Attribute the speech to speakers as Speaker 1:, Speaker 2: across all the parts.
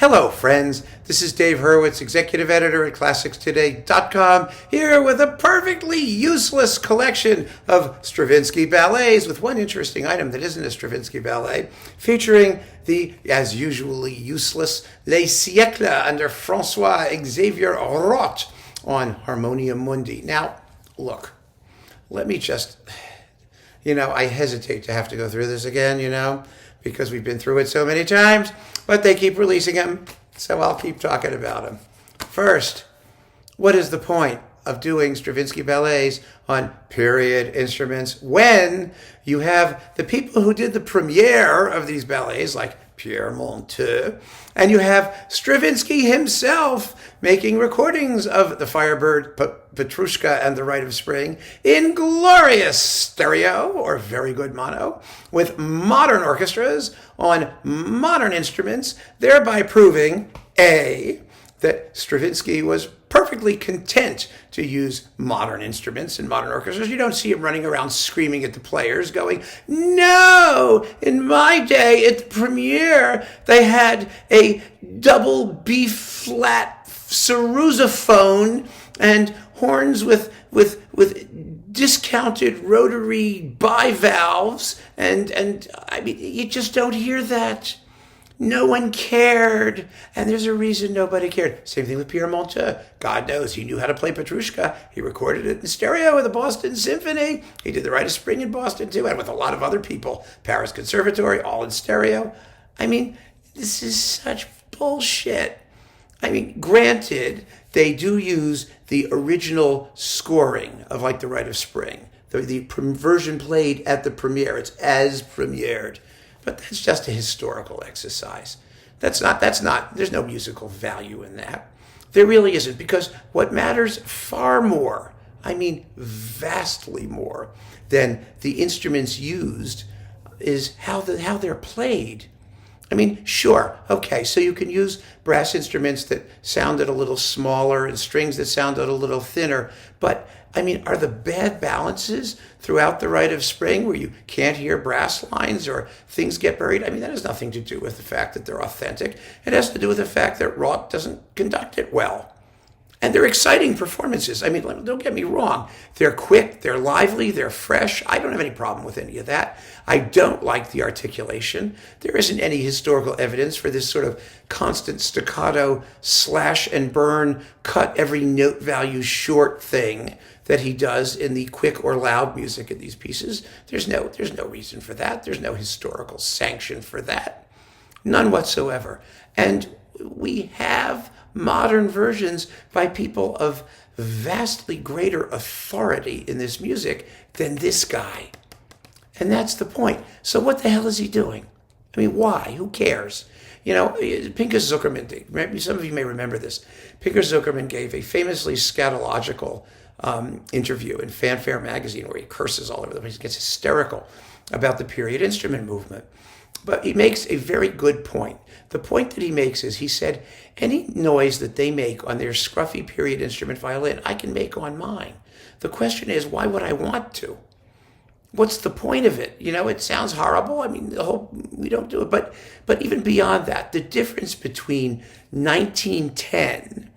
Speaker 1: Hello, friends. This is Dave Hurwitz, executive editor at ClassicsToday.com, here with a perfectly useless collection of Stravinsky ballets with one interesting item that isn't a Stravinsky ballet, featuring the, as usually useless, Les Siècles under François-Xavier Roth on Harmonia Mundi. Now, look, let me just, I hesitate to have to go through this again, because we've been through it so many times, but they keep releasing them, so I'll keep talking about them. First, what is the point of doing Stravinsky ballets on period instruments when you have the people who did the premiere of these ballets, like Pierre Monteux, and you have Stravinsky himself making recordings of the Firebird, Petrushka, and the Rite of Spring in glorious stereo, or very good mono, with modern orchestras on modern instruments, thereby proving, A, that Stravinsky was perfectly content to use modern instruments and modern orchestras. You don't see him running around screaming at the players going, no, in my day at the premiere, they had a double B-flat sousaphone and horns with discounted rotary bivalves, and I mean, you just don't hear that. No one cared, and there's a reason nobody cared. Same thing with Pierre Monteux. God knows he knew how to play Petrushka. He recorded it in stereo with the Boston Symphony. He did the Rite of Spring in Boston too, and with a lot of other people. Paris Conservatory, all in stereo. I mean, this is such bullshit. I mean, granted, they do use the original scoring of like the Rite of Spring. The version played at the premiere. It's as premiered. But that's just a historical exercise. There's no musical value in that. There really isn't, because what matters far more, I mean vastly more, than the instruments used is how they're played. I mean, sure, okay, so you can use brass instruments that sounded a little smaller and strings that sounded a little thinner, but I mean, are the bad balances throughout the Rite of Spring where you can't hear brass lines or things get buried? I mean, that has nothing to do with the fact that they're authentic. It has to do with the fact that Roth doesn't conduct it well. And they're exciting performances. I mean, don't get me wrong. They're quick, they're lively, they're fresh. I don't have any problem with any of that. I don't like the articulation. There isn't any historical evidence for this sort of constant staccato, slash and burn, cut every note value short thing that he does in the quick or loud music of these pieces. There's no reason for that. There's no historical sanction for that. None whatsoever. And we have modern versions by people of vastly greater authority in this music than this guy. And that's the point. So what the hell is he doing? I mean, why? Who cares? Pinchas Zukerman, some of you may remember this. Pinchas Zukerman gave a famously scatological interview in Fanfare magazine where he curses all over the place. He gets hysterical about the period instrument movement. But he makes a very good point. The point that he makes is, he said, any noise that they make on their scruffy period instrument violin, I can make on mine. The question is, why would I want to? What's the point of it? It sounds horrible. I mean, we don't do it. But even beyond that, the difference between 1910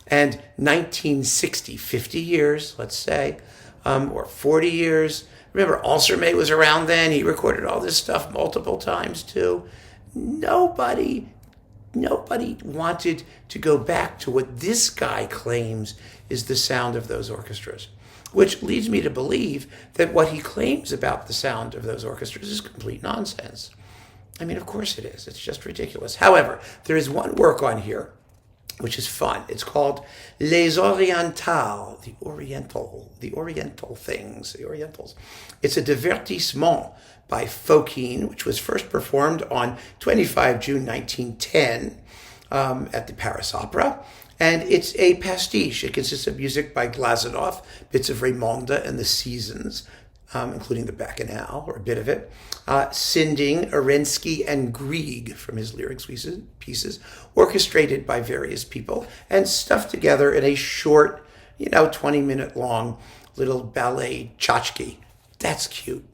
Speaker 1: and 1960, 50 years, let's say, or 40 years. Remember, Alcerme was around then. He recorded all this stuff multiple times too. Nobody wanted to go back to what this guy claims is the sound of those orchestras, which leads me to believe that what he claims about the sound of those orchestras is complete nonsense. I mean, of course it is. It's just ridiculous. However, there is one work on here which is fun. It's called Les Orientales, the Oriental things, the Orientals. It's a divertissement by Fokine, which was first performed on 25 June 1910 at the Paris Opera. And it's a pastiche. It consists of music by Glazunov, bits of Raymonde and the Seasons, including the Bacchanal, or a bit of it, Sinding, Arensky, and Grieg from his lyrics pieces, orchestrated by various people, and stuffed together in a short, 20-minute long little ballet tchotchke. That's cute.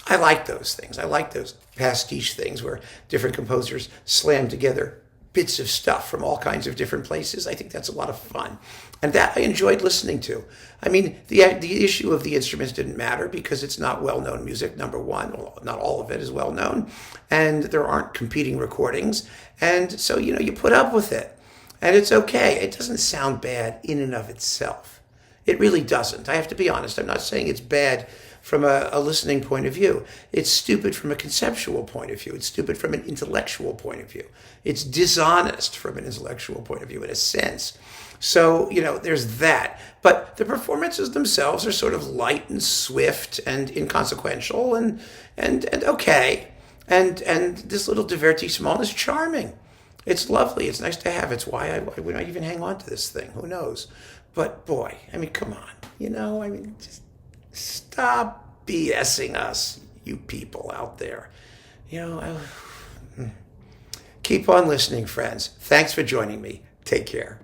Speaker 1: I like those things. I like those pastiche things where different composers slam together bits of stuff from all kinds of different places. I think that's a lot of fun. And that I enjoyed listening to. I mean, the issue of the instruments didn't matter because it's not well-known music, number one. Well, not all of it is well-known. And there aren't competing recordings. And so, you put up with it. And it's okay. It doesn't sound bad in and of itself. It really doesn't. I have to be honest. I'm not saying it's bad from a listening point of view. It's stupid from a conceptual point of view. It's stupid from an intellectual point of view. It's dishonest from an intellectual point of view, in a sense. So, there's that. But the performances themselves are sort of light and swift and inconsequential and okay. And this little divertissement is charming. It's lovely. It's nice to have. It's why I would not even hang on to this thing. Who knows? But boy, come on. Just stop BSing us, you people out there. Keep on listening, friends. Thanks for joining me. Take care.